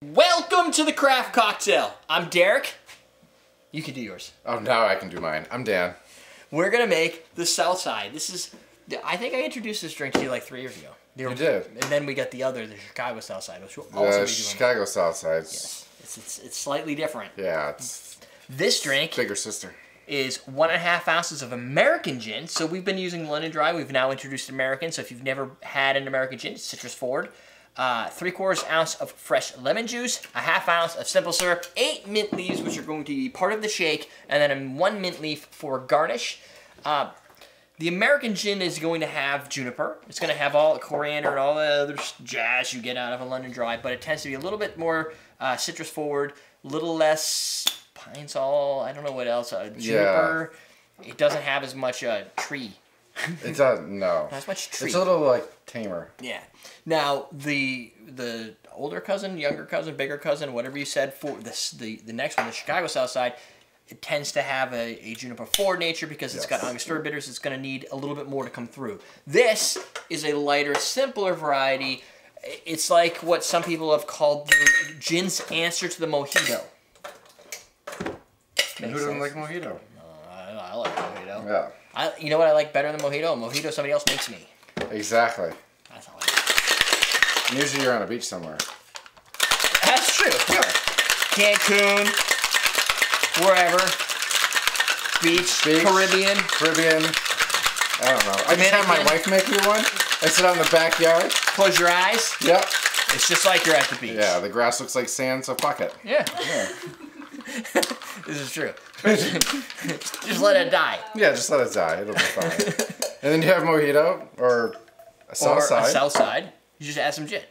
Welcome to the Craft Cocktail. I'm Derek. You can do yours. Oh, now I can do mine. I'm Dan. We're gonna make the Southside. This is, I think I introduced this drink to you like 3 years ago. You did. And then we got the Chicago Southside, which we'll also The be doing. Chicago Southside. Yes, it's slightly different. Yeah, it's This drink bigger sister. is 1.5 ounces of American gin. So we've been using London Dry. We've now introduced American. So if you've never had an American gin, it's citrus forward. 3/4 ounce of fresh lemon juice, 1/2 ounce of simple syrup, 8 mint leaves, which are going to be part of the shake, and then 1 mint leaf for garnish. The American gin is going to have juniper. It's going to have all the coriander and all the other jazz you get out of a London Dry, but it tends to be a little bit more citrus forward, a little less pine sol, I don't know what else, juniper. Yeah. It doesn't have as much tree. It doesn't, no. Not as much tree. It's a little like tamer. Yeah. Now the older cousin, younger cousin, bigger cousin, whatever you said for this, the next one, the Chicago Southside, it tends to have a juniper forward nature because it's got Angostura bitters. It's going to need a little bit more to come through. This is a lighter, simpler variety. It's like what some people have called the gin's answer to the mojito. Who doesn't like mojito? I like mojito. Yeah. You know what I like better than mojito? Mojito somebody else makes me. Exactly. That's all I like. Usually you're on a beach somewhere. That's true. Yeah. Cancun, wherever. Beach, Caribbean. I don't know. I just had my wife make me one. I sit out in the backyard. Close your eyes. Yep. It's just like you're at the beach. Yeah, the grass looks like sand, so fuck it. Yeah. This is true. Just let it die. Yeah, just let it die. It'll be fine. And then you have mojito or a Southside. Or a Southside. You just add some gin.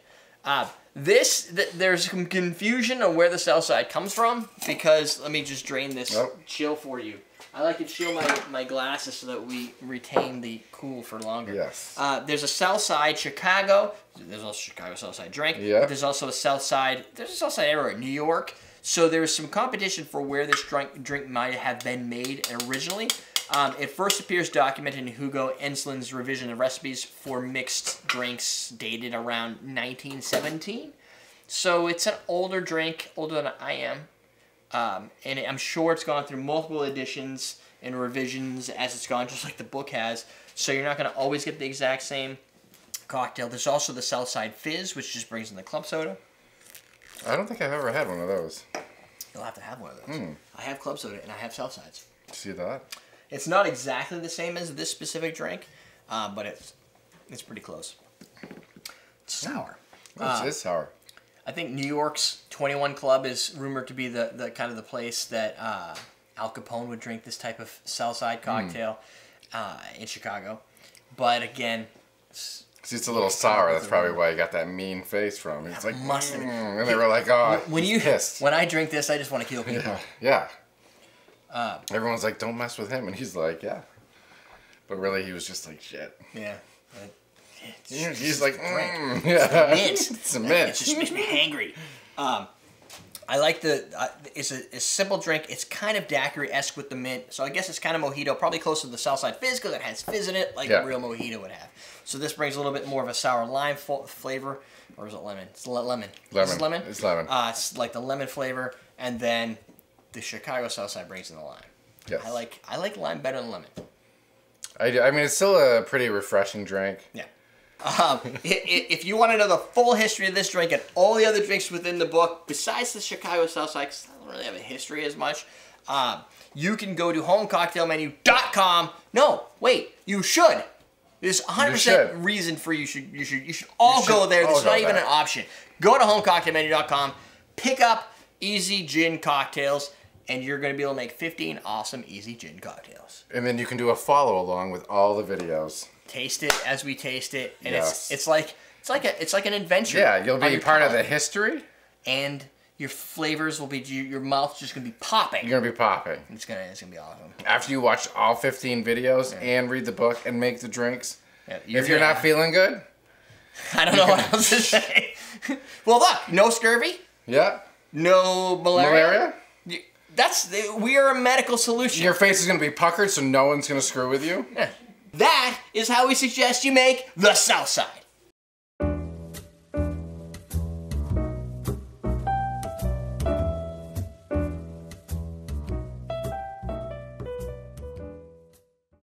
There's some confusion on where the Southside comes from because, let me just drain this chill for you. I like to chill my glasses so that we retain the cool for longer. Yes. There's a Southside Chicago. There's also a Chicago Southside drink. Yeah. But there's also a Southside. There's a Southside everywhere. New York. So there's some competition for where this drink might have been made originally. It first appears documented in Hugo Enslin's revision of recipes for mixed drinks dated around 1917. So it's an older drink, older than I am. And I'm sure it's gone through multiple editions and revisions as it's gone, just like the book has. So you're not going to always get the exact same cocktail. There's also the Southside Fizz, which just brings in the club soda. I don't think I've ever had one of those. You'll have to have one of those. I have club soda and I have Southsides. See that? It's not exactly the same as this specific drink, but it's pretty close. It's sour. It is sour. I think New York's 21 Club is rumored to be the kind of the place that Al Capone would drink this type of Southside cocktail in Chicago. But again, See, it's a little sour. That's probably why you got that mean face from. It's like, and they were like, oh, he's pissed. When I drink this, I just want to kill people. Yeah. Everyone's like, don't mess with him. And he's like, yeah. But really, he was just like, shit. Yeah. He's like, yeah. It's a mint. It just makes me hangry. I like it's a simple drink. It's kind of daiquiri-esque with the mint. So I guess it's kind of mojito, probably close to the Southside Fizz because it has fizz in it like a real mojito would have. So this brings a little bit more of a sour lime flavor. Or is it lemon? It's lemon. This is lemon? It's lemon. It's like the lemon flavor. And then the Chicago Southside brings in the lime. Yes. I like lime better than lemon. I mean, it's still a pretty refreshing drink. Yeah. If you want to know the full history of this drink and all the other drinks within the book, besides the Chicago Southside, because I don't really have a history as much, you can go to homecocktailmenu.com. No, wait, you should. There's 100% reason for you should all go there. There's not even an option. Go to homecocktailmenu.com, pick up easy gin cocktails, and you're going to be able to make 15 awesome easy gin cocktails. And then you can do a follow along with all the videos. Taste it as we taste it, and it's like an adventure. Yeah, you'll be part of the history, and your flavors will be your mouth's just gonna be popping. You're gonna be popping. It's gonna be awesome. After you watch all 15 videos and read the book and make the drinks, if you're not feeling good, I don't know what else to say. Well, look, no scurvy. Yeah. No malaria. We are a medical solution. Your face is gonna be puckered, so no one's gonna screw with you. Yeah. That is how we suggest you make the Southside.